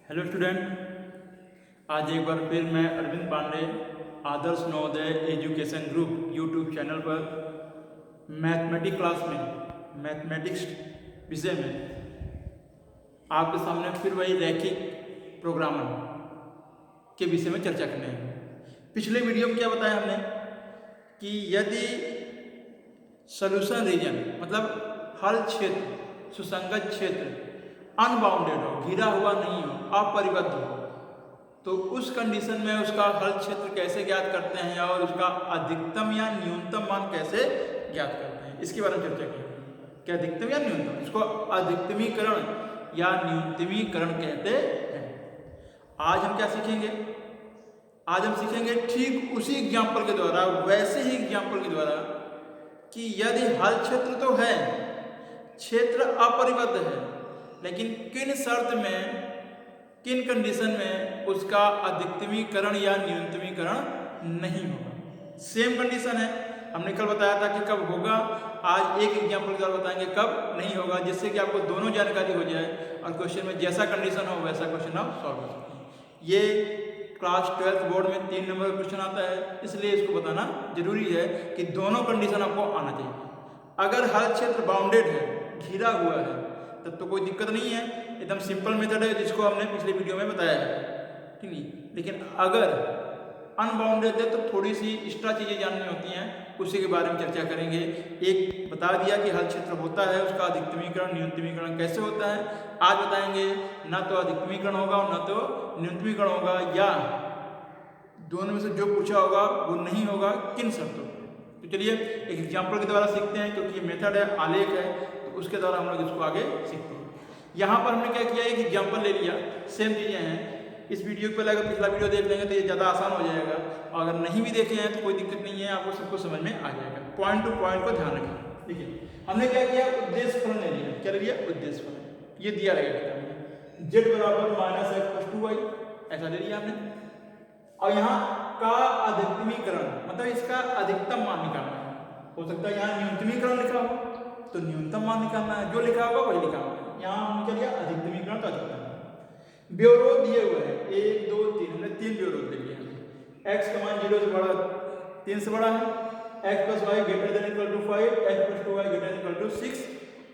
Hello student, आज एक बार फिर मैं Arvind Pandey Adarsh Navodaya education group YouTube channel पर मैथमेटिक्स क्लास में मैथमेटिक्स विषय में आपके सामने फिर वही रैखिक प्रोग्रामर के विषय में चर्चा करने हैं। पिछले वीडियो में क्या बताया हमने कि यदि सॉल्यूशन रीजन मतलब हल क्षेत्र, सुसंगत क्षेत्र अनबाउंडेड हो, घिरा हुआ नहीं हो, अपरिबद्ध हो, तो उस कंडीशन में उसका हल क्षेत्र कैसे ज्ञात करते हैं और उसका अधिकतम या न्यूनतम मान कैसे ज्ञात करते हैं, इसके बारे में चर्चा की। क्या अधिकतम या न्यूनतम, इसको अधिकतमीकरण या न्यूनतमीकरण कहते हैं। आज हम क्या सीखेंगे? आज हम सीखेंगे ठीक उसी एग्जाम्पल के द्वारा, वैसे ही एग्जाम्पल के द्वारा कि यदि हल क्षेत्र तो है, क्षेत्र अपरिबद्ध है, लेकिन किन शर्त में, किन कंडीशन में उसका अधिकतमीकरण या न्यूनतमीकरण नहीं होगा। सेम कंडीशन है, हमने कल बताया था कि कब होगा, आज एक एग्जाम्पल के द्वारा बताएंगे कब नहीं होगा, जिससे कि आपको दोनों जानकारी हो जाए और क्वेश्चन में जैसा कंडीशन हो वैसा क्वेश्चन आप सॉल्व कर सकें। ये क्लास 12th बोर्ड में 3 नंबर का क्वेश्चन आता है, इसलिए इसको बताना जरूरी है कि दोनों कंडीशन आपको आना चाहिए। अगर हल क्षेत्र बाउंडेड है, घिरा हुआ है, तब तो कोई दिक्कत नहीं है, एकदम सिंपल मेथड है जिसको हमने पिछले वीडियो में बताया है, ठीक है। लेकिन अगर अनबाउंडेड है तो थोड़ी सी एक्स्ट्रा चीज़ें जाननी होती हैं, उसी के बारे में चर्चा करेंगे। एक बता दिया कि हल क्षेत्र होता है, उसका अधिकतमीकरण न्यूनतमीकरण कैसे होता है, आज बताएंगे। ना तो अधिकतमीकरण होगा और ना तो न्यूनतमीकरण होगा, या दोनों में से जो पूछा होगा वो नहीं होगा, किन शर्तों पर। तो चलिए एक एग्जाम्पल के द्वारा सीखते हैं, क्योंकि ये मेथड है, आलेख है, तो उसके द्वारा हम लोग इसको आगे सीखते हैं। यहाँ पर हमने क्या किया, एक एग्जाम्पल ले लिया, सेम चीज़ें हैं। इस वीडियो को पहले अगर पिछला वीडियो देख लेंगे तो ये ज़्यादा आसान हो जाएगा, और अगर नहीं भी देखे हैं तो कोई दिक्कत नहीं है, आपको सबको समझ में आ जाएगा। पॉइंट टू पॉइंट को ध्यान रखें। देखिए हमने क्या किया, उद्देश्य फलन ले लिया। क्या ले लिया? उद्देश्य फलन। ये दिया रहेगा z बराबर -x + 2y, ऐसा ले लिया हमने। और यहाँ का अधिकतमीकरण मतलब इसका अधिकतम मान निकालना है। हो सकता है यहाँ न्यूनतमीकरण लिखा हो तो न्यूनतम मान निकालना है, जो लिखा होगा वही लिखा होगा। यहाँ हमने क्या लिया, अधिकतमीकरण तो अधिकतम। ब्योरो दिए हुए हैं 1 2 3, हमने 3 ब्योरो ले लिए। x का मान 0 से बड़ा, 3 से बड़ा है, x + y > 5, x + 2y > 6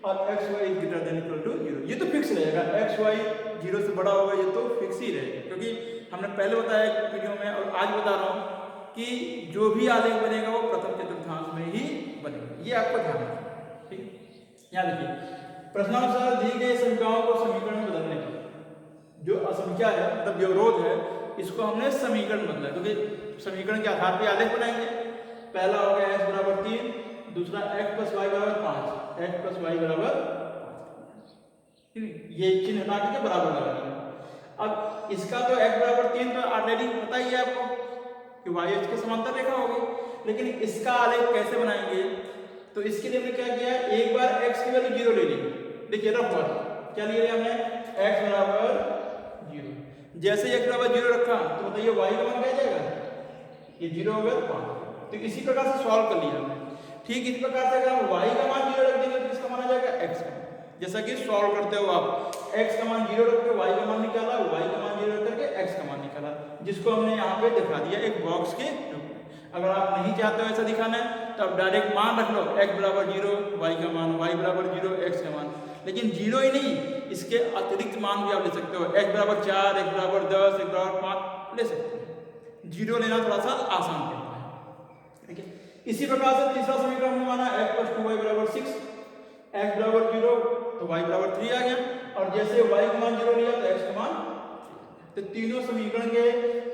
और x y > 0। ये तो फिक्स रहेगा, x y 0 से बड़ा होगा, ये तो फिक्स ही रहेगा, क्योंकि हमने पहले बताया वीडियो में और आज बता रहा हूँ कि जो भी आलेख बनेगा वो प्रथम चतुर्थांश में ही बनेगा। ये आपको ध्यान रखना, ठीक। यहाँ देखिए, प्रश्नानुसार दी गई संख्याओं को समीकरण में बदलने के लिए, जो असंख्या है मतलब विरोध है, इसको हमने समीकरण बदला, क्योंकि समीकरण के आधार पर आलेख बनाएंगे। पहला हो गया x बराबर 3, दूसरा x + y बराबर 5, x + y बराबर 5, ये चिन्ह हटा के बराबर लगा दिया। अब इसका तो x बराबर 3 तो ऑलरेडी पता ही है आपको कि y अक्ष के समांतर रेखा होगी, लेकिन इसका आलेख कैसे बनाएंगे, तो इसके लिए हमने क्या किया, एक बार x की वैल्यू 0 ले ली। देखिए रफ वाला क्या लिए हमने, x बराबर 0। जैसे ही x बराबर 0 रखा तो बताइए y का मान क्या जाएगा, ये 0 हो गया 5। तो इसी प्रकार से सॉल्व कर लिया हमने। ठीक इस प्रकार से अगर हम y का मान 0 रख देंगे तो इसका माना जाएगा x का। जैसा कि सॉल्व करते हो आप, x का मान 0 रख के y का मान निकाला, y का मान 0 रख करके x का मान निकाला, जिसको हमने यहाँ पे दिखा दिया एक बॉक्स के रूप में। अगर आप नहीं चाहते हो ऐसा दिखाना है तो आप डायरेक्ट मान रख लो, x बराबर 0 y का मान, y बराबर 0 x का मान। लेकिन 0 ही नहीं, इसके अतिरिक्त मान भी आप ले सकते हो, x बराबर 4, x बराबर 10, x बराबर 5 ले सकते हो। 0 लेना थोड़ा सा आसान पड़ता है, ठीक है। इसी प्रकार से तीसरा समीकरण में माना x + 2y = 6, x बराबर 0 तो y बराबर 3 आ गया, और जैसे y का मान 0 लिया तो x का मान 3। तो तीनों समीकरण के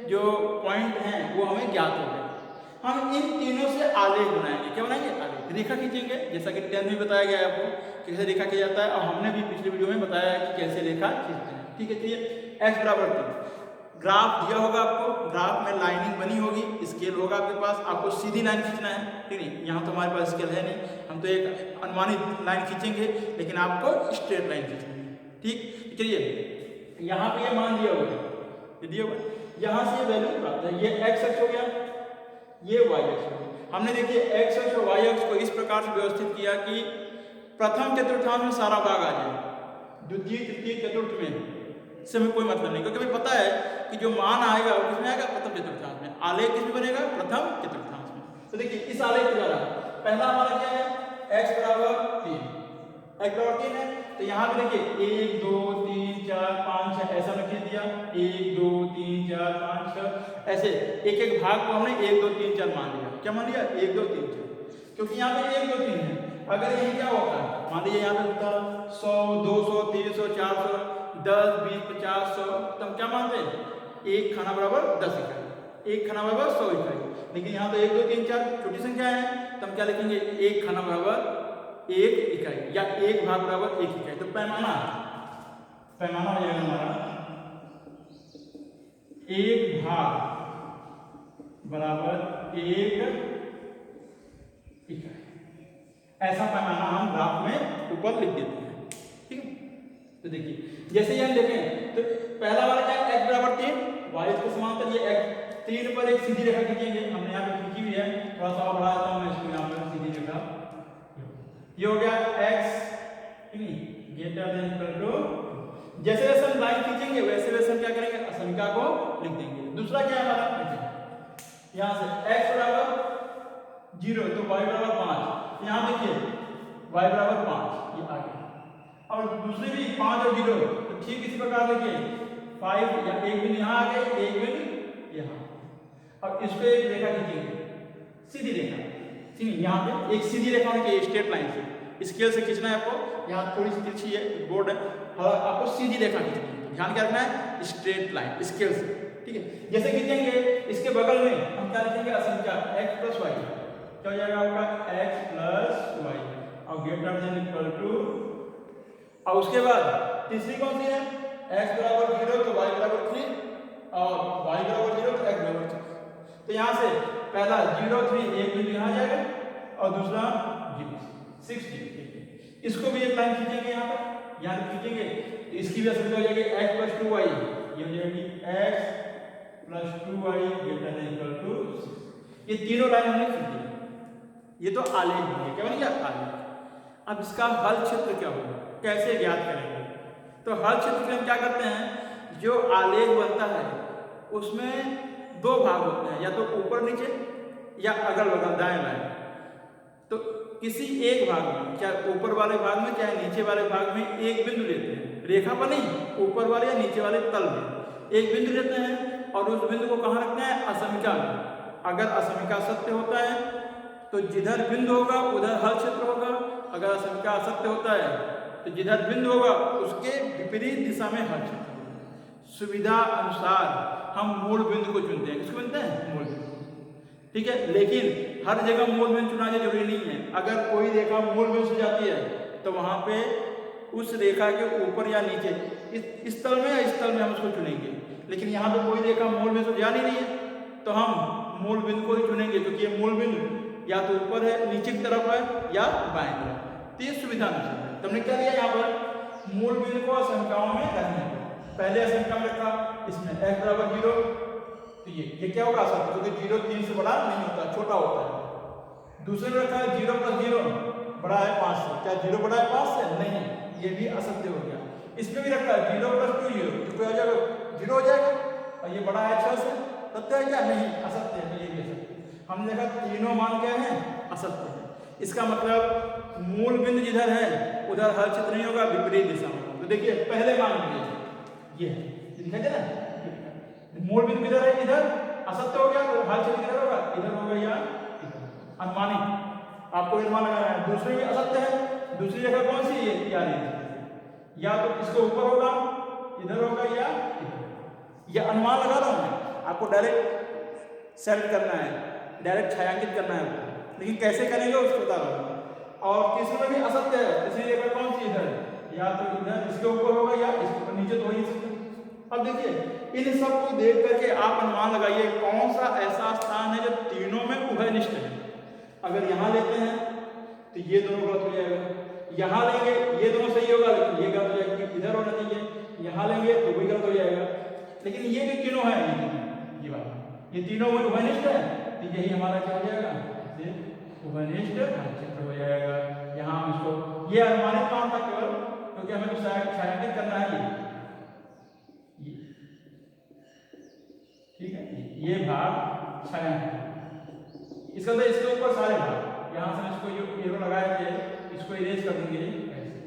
जो पॉइंट हैं वो हमें ज्ञात हो गए। हम इन तीनों से आलेख बनाएंगे। क्या बनाएंगे? आलेख, रेखा खींचेंगे, जैसा कि 10th में बताया गया है आपको कैसे रेखा खींचा जाता है, और हमने भी पिछले वीडियो में बताया है कि कैसे रेखा खींचते हैं, ठीक है। चलिए x बराबर 3, ग्राफ दिया होगा आपको, ग्राफ में लाइनिंग बनी होगी, स्केल होगा आपके पास, आपको सीधी लाइन खींचना है, ठीक है। यहाँ तो हमारे पास स्केल है नहीं, हम तो एक अनुमानित लाइन खींचेंगे, लेकिन आपको स्ट्रेट लाइन खींचनी है, ठीक। चलिए यहाँ पे ये मान दिया होगा, ये दिया हुआ, यहाँ से वैल्यू प्राप्त है, ये x अक्ष हो गया, ये y अक्ष हो गया। हमने देखिए x अक्ष और y अक्ष को इस प्रकार से व्यवस्थित किया कि प्रथम चतुर्थांश में सारा भाग आ जाए, द्वितीय तृतीय चतुर्थ में इससे हमें कोई मतलब नहीं, क्योंकि हमें पता है कि जो मान आएगा वो किसमें आएगा, प्रथम चतुर्थांश में। आलेख किसमें बनेगा, प्रथम चतुर्थांश में। तो देखिए इस आलेख के द्वारा पहला हमारा क्या है, x बराबर 3, x बराबर 3 है। तो यहाँ पे देखिए 1 2 3 4 5 6 ऐसा हमने खींच दिया, 1 2 3 4 5 6 ऐसे एक एक भाग को हमने 1 2 3 4 मान लिया। क्या मान लिया, 1 2 3 4, क्योंकि यहाँ पे 1 2 3 है। अगर ये क्या होता है, मान लीजिए यहाँ पे होता 100 200 300 400 10 20 50 100, तो हम क्या मानते हैं, एक खाना बराबर 10 इकाई, एक खाना बराबर 100 इकाई। लेकिन यहाँ तो 1 2 3 4 छोटी संख्या है, तो हम क्या लिखेंगे, एक खाना बराबर 1 इकाई या एक भाग बराबर 1 इकाई। तो पैमाना हो जाएगा हमारा एक भाग बराबर 1 इकाई। ऐसा पैमाना हम ग्राफ में ऊपर लिख देते हैं, ठीक है। तो देखिए जैसे ही हम देखें तो पहला वाला क्या है, x बराबर 3, y इसके समांतर, ये x 3 पर एक सीधी रेखा खींचेंगे। हमने यहाँ पे खींची हुई है, थोड़ा सा बढ़ा देता हूँ मैं इसको, यहाँ पर सीधी रेखा ये हो गया x greater than equal to. जैसे जैसे हम लाइन खींचेंगे वैसे वैसे हम क्या करेंगे, असमिका को लिख देंगे। दूसरा क्या है हमारा, यहाँ से x बराबर 0 तो y बराबर 5, यहाँ देखिए y बराबर 5, ये आ गया। और दूसरी भी 5 और 0, तो ठीक इसी प्रकार देखिए 5 या एक बिंदु यहाँ आ गए, एक बिंदु यहाँ। अब इस पे एक रेखा खींचेंगे, सीधी रेखा, यहाँ पे एक सीधी रेखा होनी चाहिए स्ट्रेट लाइन से, स्केल से खींचना है आपको। यहाँ थोड़ी सी तिरछी है, बोर्ड है, और आपको सीधी रेखा खींचनी है। ध्यान क्या रखना है, स्ट्रेट लाइन स्केल से, ठीक है। जैसे खींचेंगे इसके बगल में हम क्या लिखेंगे, असंख्या x प्लस वाई, क्या हो जाएगा आपका x प्लस वाई, और ग्रेटर देन इक्वल टू। और उसके बाद तीसरी कौन सी है, x बराबर 0 तो y बराबर 3, और y बराबर 0 तो x बराबर 6। तो यहाँ से पहला 0 3 एक बिंदु यहाँ जाएगा, और दूसरा 0 6 इसको भी एक लाइन खींचेंगे यहाँ पर, यहाँ खींचेंगे तो इसकी भी असर हो जाएगी x प्लस 2y, ये हो जाएगी x plus 2y greater than equal to 6। ये तीनों लाइन हमने खींची, ये तो आलेख है, क्या बन गया, आलेख। अब इसका हल क्षेत्र क्या होगा, कैसे ज्ञात करेंगे। तो हल क्षेत्र के हम क्या करते हैं, जो आलेख बनता है उसमें दो भाग होते हैं, या तो ऊपर नीचे या अगल बगल दाएं बाएं। तो किसी एक भाग में, चाहे ऊपर वाले भाग में चाहे नीचे वाले भाग में, एक बिंदु लेते हैं, रेखा पर नहीं, ऊपर वाले या नीचे वाले तल में एक बिंदु लेते हैं, और उस बिंदु को कहाँ रखते हैं, असमिका में। अगर असमिका सत्य होता है तो जिधर बिंदु होगा उधर हल क्षेत्र होगा, अगर असमिका असत्य होता है तो जिधर बिंदु होगा उसके विपरीत दिशा में हल क्षेत्र होगा। सुविधा अनुसार हम मूल बिंदु को चुनते हैं, किसको चुनते हैं, मूल बिंदु, ठीक है। लेकिन हर जगह मूल बिंदु चुना जरूरी नहीं है। अगर कोई रेखा मूल बिंदु से जाती है तो वहां पे उस रेखा के ऊपर या नीचे, इस तल में या इस तल में हम उसको चुनेंगे। लेकिन यहाँ पे कोई रेखा मूल बिंदु से जा नहीं रही है तो हम मूल बिंदु को ही चुनेंगे, क्योंकि ये मूल बिंदु या तो ऊपर है, नीचे की तरफ है, या बाएं तरफ। तो ये सुविधा अनुसार है। तुमने क्या लिया, यहाँ पर मूल बिंदु को असंख्याओं में रखने को, पहले असंख्या में रखा, इसमें x बराबर 0, तो ये क्या होगा असत्य, क्योंकि 0 3 से बड़ा नहीं होता, छोटा होता है। दूसरे में रखा है 0 प्लस 0 बड़ा है 5 से, क्या 0 बड़ा है 5 से, नहीं, ये भी असत्य हो गया। इसमें भी रखा है 0 प्लस 2 0, तो क्या हो जाएगा, 0 हो जाएगा, और ये बड़ा है 6 से, सत्य है क्या, नहीं, असत्य है, ये भी असत्य। हमने देखा तीनों मान क्या है, असत्य है। इसका मतलब मूल बिंदु जिधर है उधर हल क्षेत्र नहीं होगा, विपरीत दिशा में। तो देखिए पहले मान लीजिए ये दिखाई दे रहा है, मूल बिंदु किधर है, इधर, असत्य हो गया तो हल क्षेत्र किधर होगा, इधर होगा या इधर। अनुमानित आपको अनुमान लगाना है। दूसरे में असत्य है, दूसरी जगह कौन सी है, या तो इसके ऊपर होगा, इधर होगा, या इधर। यह अनुमान लगा रहा हूं मैं, आपको डायरेक्ट सेलेक्ट करना है, डायरेक्ट छायांकित करना है, लेकिन कैसे करेंगे उसको बता रहा हूँ। और तीसरे में भी असत्य है, इसलिए रेखा कौन सी इधर, या तो इधर इसके ऊपर होगा या इसके ऊपर, नीचे तो हो ही नहीं सकता। अब देखिए इन सब को देख करके आप अनुमान लगाइए कौन सा ऐसा स्थान है जो तीनों में उभयनिष्ठ है। अगर यहाँ लेते हैं तो ये दोनों गलत हो जाएगा, यहाँ लेंगे ये दोनों सही होगा लेकिन ये गलत हो जाएगा, क्योंकि इधर होना चाहिए, यहाँ लेंगे तो भी गलत हो जाएगा। लेकिन ये भी तीनों है, ये बात, ये तीनों में उभयनिष्ठ है, तो यही हमारा क्या हो जाएगा, उभयनिष्ठ क्षेत्र हो जाएगा। यहाँ हम इसको ये अनुमानित मान था केवल, क्योंकि हमें तो छायांकित करना है। ये भाग 6 है। इसका मतलब इसके ऊपर सारे भाग, यहाँ से इसको एरो लगाया के इसको इरेज कर देंगे ऐसे।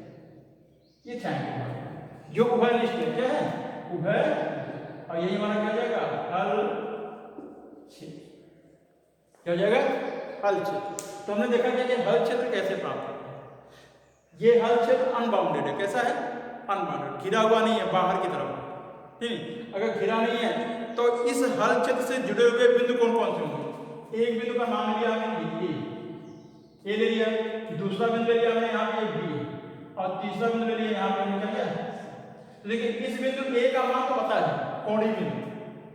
ये 6 भाग जो उभय निष्ठ है, क्या है उभय, और यही हमारा क्या हो जाएगा हल क्षेत्र, क्या हो जाएगा हल क्षेत्र। तो हमने देखा कि हल क्षेत्र कैसे प्राप्त होता है। ये हल क्षेत्र अनबाउंडेड है, कैसा है अनबाउंडेड, घिरा हुआ नहीं है बाहर की तरफ, ठीक है। अगर घिरा नहीं है तो इस हल क्षेत्र से जुड़े हुए बिंदु कौन कौन से होंगे। एक बिंदु का नाम लिया हमने ए ले लिया, दूसरा बिंदु ले लिया हमने यहाँ पे बी, और तीसरा बिंदु ले लिया यहाँ पे हमने क्या लिया। तो देखिए इस बिंदु ए का मान तो पता है, कोणीय बिंदु,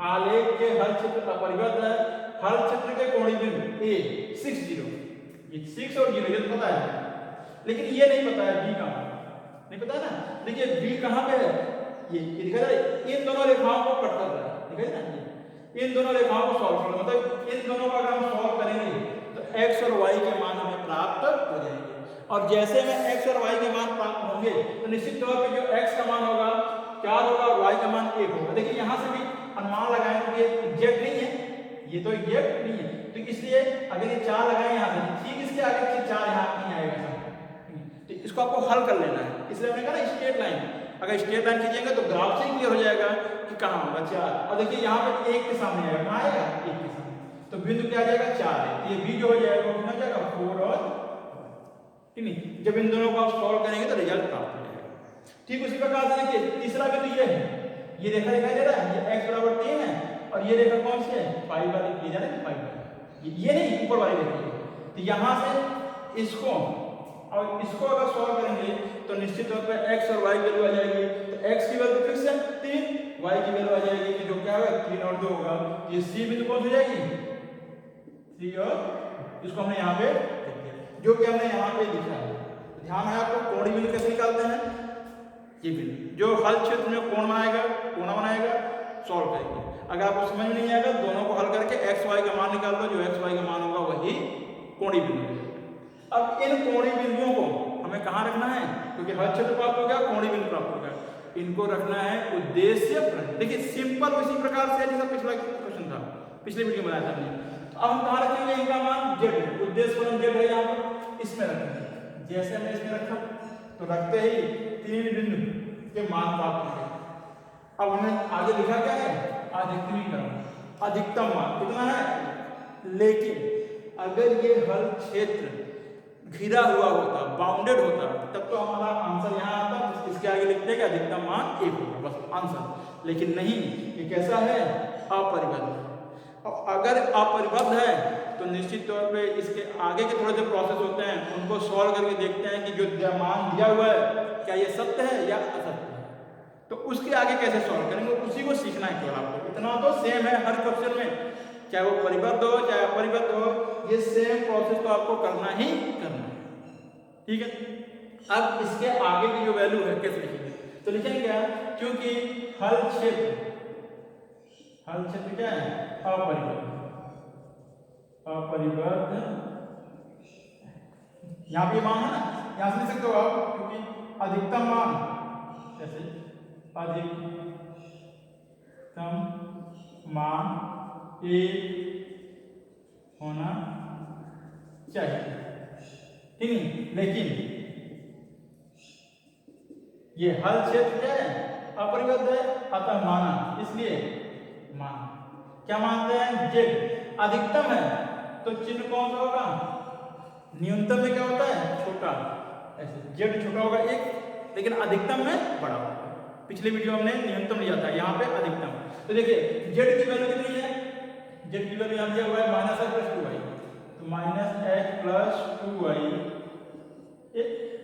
आलेख के हल क्षेत्र का परिवर्त है, हल क्षेत्र के कोणीय बिंदु ए 6 0, ये 6 और 0 ये तो पता है, लेकिन ये नहीं पता है बी का मान, नहीं पता है ना। देखिए बी कहाँ पे है, ये दिखा रहा है, इन दोनों रेखाओं को कट कर रहा है, दिखाई ना, इन दोनों रेखाओं को सॉल्व करना, मतलब इन दोनों का अगर हम सॉल्व करेंगे तो x और y के मान हमें प्राप्त हो जाएंगे। और जैसे में x और y के मान प्राप्त होंगे तो निश्चित तौर पे जो x का मान होगा 4 होगा और y का मान 1 होगा। देखिए यहाँ से भी अनुमान लगाएं तो ये एग्जैक्ट नहीं है, ये तो एग्जैक्ट नहीं है, तो इसलिए अगर ये 4 लगाएं यहाँ से, ठीक इसके आगे 4 यहाँ नहीं आएगा, तो इसको आपको हल कर लेना है। इसलिए हमने कहा ना स्ट्रेट लाइन, अगर स्ट्रेट लाइन खींचेंगे तो ग्राफ से क्लियर हो जाएगा कि कहाँ होगा 4, और देखिए यहाँ पे 1 के सामने आएगा, कहाँ आएगा 1 के सामने, तो बिंदु क्या आ जाएगा 4 है, ये बी जो हो जाएगा वो कितना जाएगा 4 और ठीक नहीं। जब इन दोनों को आप सॉल्व करेंगे तो रिजल्ट प्राप्त हो जाएगा। ठीक उसी प्रकार से देखिए तीसरा बिंदु ये है, ये रेखा दिखाई दे रहा है, ये x बराबर 3 है, और ये रेखा कौन सी है 5 वाली, ये जाने 5 वाली, ये नहीं ऊपर वाली रेखा। तो यहाँ से इसको और इसको अगर सॉल्व करेंगे तो निश्चित तौर पे x और y वैल्यू आ जाएगी। तो x की वैल्यू फिक्स है 3, y की वैल्यू आ जाएगी कि जो क्या होगा 3 और 2 होगा। ये c बिंदु कौन हो जाएगी 3, और इसको हमने यहाँ पे जो कि हमने यहाँ पे लिखा है। ध्यान है आपको, कोणीय बिंदु कैसे निकालते हैं, ये बिंदु जो हल क्षेत्र में कोण बनाएगा, कोणा बनाएगा, सॉल्व करेंगे। अगर आपको समझ में नहीं आएगा दोनों को हल करके x y का मान निकाल लो, जो x y का मान होगा वही कोणीय बिंदु है। अब इन कोणीय बिंदुओं को हमें कहाँ रखना है, क्योंकि हल क्षेत्र प्राप्त हो गया, कोणीय बिंदु प्राप्त हो गया, इनको रखना है उद्देश्य प्रश्न। देखिए सिंपल उसी प्रकार से जैसा पिछला क्वेश्चन था, पिछले वीडियो में बनाया था हमने। तो अब हम कहाँ रखेंगे इनका मान z, उद्देश्य प्रश्न z है यहाँ पर, इसमें रखेंगे। जैसे हमने इसमें रखा तो रखते ही 3 बिंदु के मान प्राप्त हो गए। अब हमने आगे लिखा क्या है अधिकतमीकरण, अधिकतम मान कितना है। लेकिन अगर ये हल क्षेत्र घिरा हुआ होता, बाउंडेड होता, तब तो हमारा आंसर यहाँ आता, इसके आगे लिखते हैं कि अधिकतम मान 1 होगा, बस आंसर। लेकिन नहीं, ये कैसा है अपरिबद्ध। और अगर अपरिबद्ध है तो निश्चित तौर पे इसके आगे के थोड़े से प्रोसेस होते हैं, उनको सॉल्व करके देखते हैं कि जो मान दिया हुआ है क्या ये सत्य है या असत्य है, तो उसके आगे कैसे सॉल्व करेंगे उसी को सीखना है केवल आपको। इतना तो सेम है हर क्वेश्चन में, चाहे वो परिबद्ध हो चाहे अपरिबद्ध हो, ये सेम प्रोसेस तो आपको करना ही करना है, ठीक है। अब इसके आगे की जो वैल्यू है कैसे लिखेंगे, तो लिखेंगे क्या, क्योंकि हल क्षेत्र क्या है अपरिबद्ध, अपरिबद्ध यहाँ पे मान है ना, यहाँ से लिख सकते हो आप, क्योंकि अधिकतम मान जैसे अधिकतम मान 1 होना चाहिए, ठीक है। लेकिन ये हल क्षेत्र क्या है अपरिबद्ध है, अतः माना, इसलिए मान क्या मानते हैं z अधिकतम है तो चिन्ह कौन सा होगा, न्यूनतम में क्या होता है छोटा, ऐसे z छोटा होगा 1, लेकिन अधिकतम में बड़ा होगा। पिछले वीडियो हमने न्यूनतम लिया था, यहाँ पे अधिकतम। तो देखिए z की वैल्यू कितनी है, z की वैल्यू यहाँ दिया हुआ है -x + 2y, तो -x + 2y,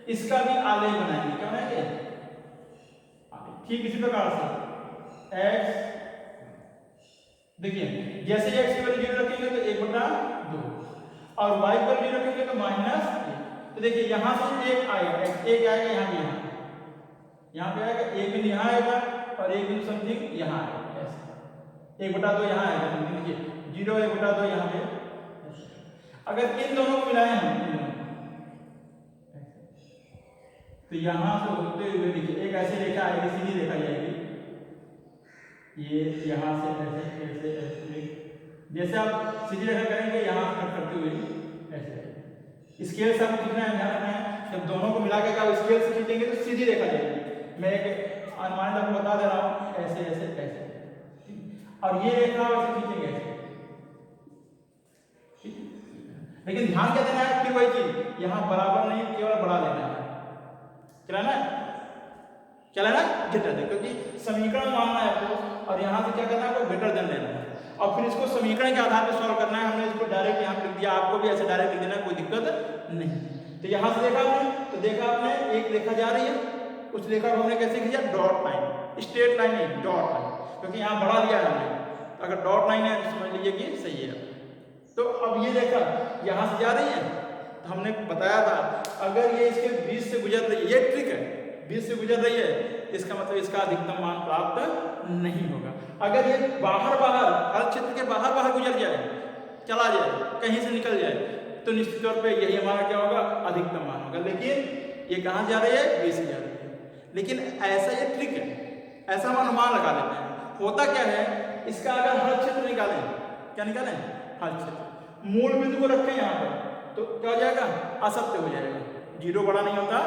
इसका भी आलेख बनाएंगे, क्या बनाएंगे, ठीक इसी प्रकार से x, देखिए जैसे x की वैल्यू 0 रखेंगे तो 1/2 और y की वैल्यू रखेंगे तो -1, तो देखिए यहाँ से 1 आएगा, एक आएगा यहाँ पे आएगा, एक बिंदु यहाँ आएगा और एक बिंदु समथिंग यहाँ आएगा, ऐसे 1/2 यहाँ आएगा, देखिए 0 1/2 यहाँ पे। अगर इन दोनों को मिलाएं हम तो यहाँ से होते हुए देखिए एक ऐसी रेखा आएगी, सीधी रेखा जाएगी, ये यहाँ से ऐसे ऐसे ऐसे जैसे आप सीधी रेखा करेंगे यहाँ कट करते हुए ऐसे। स्केल से आपको कितना है ध्यान रखना है, जब दोनों को मिला के आप स्केल से खींचेंगे तो सीधी रेखा जाएगी। मैं एक अनुमानित आपको बता दे रहा हूँ, ऐसे ऐसे ऐसे, और ये रेखा ऐसे खींचेंगे ऐसे। लेकिन ध्यान क्या देना है, फिर वही चीज, यहाँ बराबर नहीं केवल बढ़ा लेना है, क्या लेना है, क्या लेना है, ग्रेटर देन, क्योंकि समीकरण मानना है आपको और यहाँ से क्या करना है आपको ग्रेटर देन लेना है और फिर इसको समीकरण के आधार पर सॉल्व करना है। हमने इसको डायरेक्ट यहाँ लिख दिया, आपको भी ऐसे डायरेक्ट लिख देना, कोई दिक्कत नहीं। तो यहाँ से देखा आपने, तो देखा आपने एक रेखा जा रही है, उस रेखा को हमने कैसे खींचा, डॉट लाइन, स्ट्रेट लाइन नहीं डॉट लाइन, क्योंकि यहाँ बढ़ा लिया है हमने, तो अगर डॉट लाइन है तो समझ लीजिए कि सही है। तो अब ये रेखा यहाँ से जा रही है, तो हमने बताया था अगर ये इसके बीच से गुजर रही है, ये ट्रिक है, बीच से गुजर रही है, इसका मतलब इसका अधिकतम मान प्राप्त नहीं होगा। अगर ये बाहर हर क्षेत्र के बाहर गुजर जाए, चला जाए, कहीं से निकल जाए, तो निश्चित तौर पे यही हमारा क्या होगा, अधिकतम मान होगा। लेकिन ये कहाँ जा रही है, बीच से जा रही है। लेकिन ऐसा ये ट्रिक है, ऐसा हम अनुमान लगा लेते हैं। होता क्या है, इसका अगर हर क्षेत्र निकालें, क्या निकालें, हर क्षेत्र, मूल बिंदु को रखें यहाँ पर, तो क्या हो जाएगा, असत्य हो जाएगा, जीरो बड़ा नहीं होता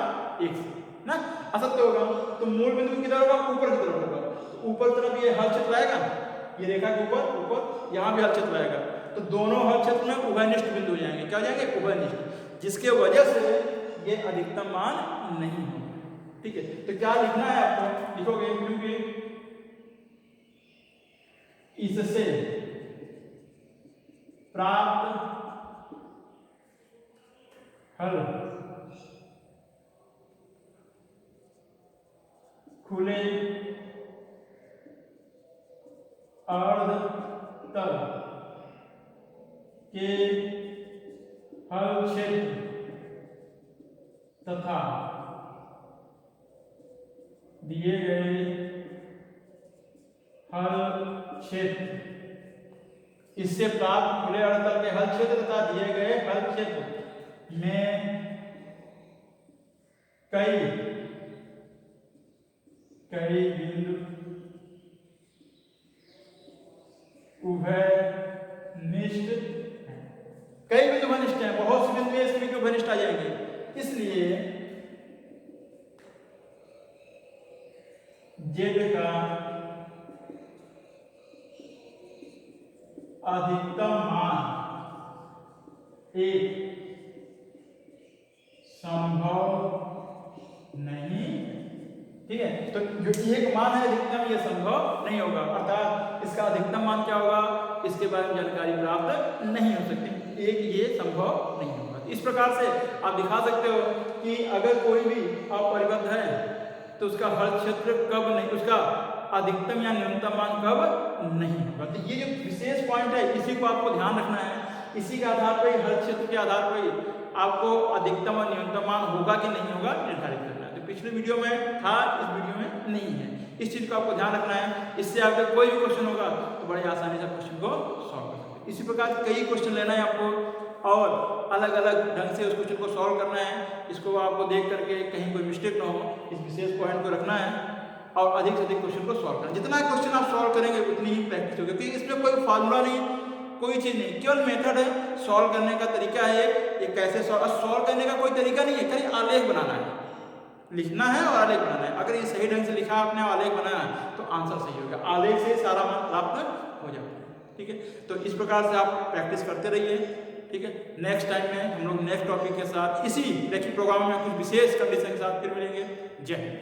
एक से ना, असत्य होगा। तो मूल बिंदु किधर होगा, ऊपर की तरफ होगा, तो ऊपर तरफ ये हर क्षेत्र आएगा, ये रेखा के ऊपर यहाँ भी हर क्षेत्र आएगा, तो दोनों हर क्षेत्र में उभयनिष्ठ बिंदु हो जाएंगे, क्या हो जाएंगे, उभयनिष्ठ, जिसके वजह से ये अधिकतम मान नहीं होगा। ठीक है, तो क्या लिखना है आपको, लिखोगे क्योंकि इससे प्राप्त हल खुले अर्ध तल के हल क्षेत्र तथा दिए गए हल क्षेत्र, इससे प्राप्त खुले अर्ध तल के हल क्षेत्र तथा दिए गए हल क्षेत्र में कई बिंदु उभयनिष्ठ हैं। कई बिंदु उभयनिष्ठ हैं, बहुत से बिंदु इसके बीच उभयनिष्ठ आ जाएंगे, इसलिए जेड का अधिकतम मान एक संभव नहीं। ठीक है, तो जो एक मान है अधिकतम, ये संभव नहीं होगा, अर्थात इसका अधिकतम मान क्या होगा, इसके बारे में जानकारी प्राप्त नहीं हो सकती, एक ये संभव नहीं होगा। इस प्रकार से आप दिखा सकते हो कि अगर कोई भी अपरिबद्ध है तो उसका हल क्षेत्र कब नहीं, उसका अधिकतम या न्यूनतम मान कब नहीं होगा। तो ये जो विशेष पॉइंट है, इसी को आपको ध्यान रखना है, इसी के आधार पर, हर क्षेत्र के आधार पर आपको अधिकतम और न्यूनतम मान होगा कि नहीं होगा निर्धारित करना है। तो पिछले वीडियो में था, इस वीडियो में नहीं है, इस चीज को आपको ध्यान रखना है। इससे आपका कोई भी क्वेश्चन होगा तो बड़े आसानी से क्वेश्चन को सॉल्व कर सकते हैं। इसी प्रकार कई क्वेश्चन लेना है आपको और अलग अलग ढंग से उस क्वेश्चन को सॉल्व करना है। इसको आपको देख करके कहीं कोई मिस्टेक ना हो, इस विशेष पॉइंट को रखना है और अधिक से अधिक क्वेश्चन को सॉल्व करना है। जितना क्वेश्चन आप सॉल्व करेंगे उतनी ही प्रैक्टिस होगी, क्योंकि इसमें कोई फार्मूला नहीं, कोई चीज नहीं, केवल मेथड है, सॉल्व करने का तरीका है। ये कैसे सॉल्व करने का कोई तरीका नहीं है, खाली आलेख बनाना है, लिखना है और आलेख बनाना है। अगर ये सही ढंग से लिखा आपने, आलेख बनाया तो आंसर सही होगा, आलेख से सारा मान प्राप्त हो जाता है। ठीक है, तो इस प्रकार से आप प्रैक्टिस करते रहिए। ठीक है, नेक्स्ट टाइम में हम लोग नेक्स्ट टॉपिक के साथ इसी रेखीय प्रोग्राम में कुछ विशेष कंडीशन के साथ फिर मिलेंगे। जय हिंद।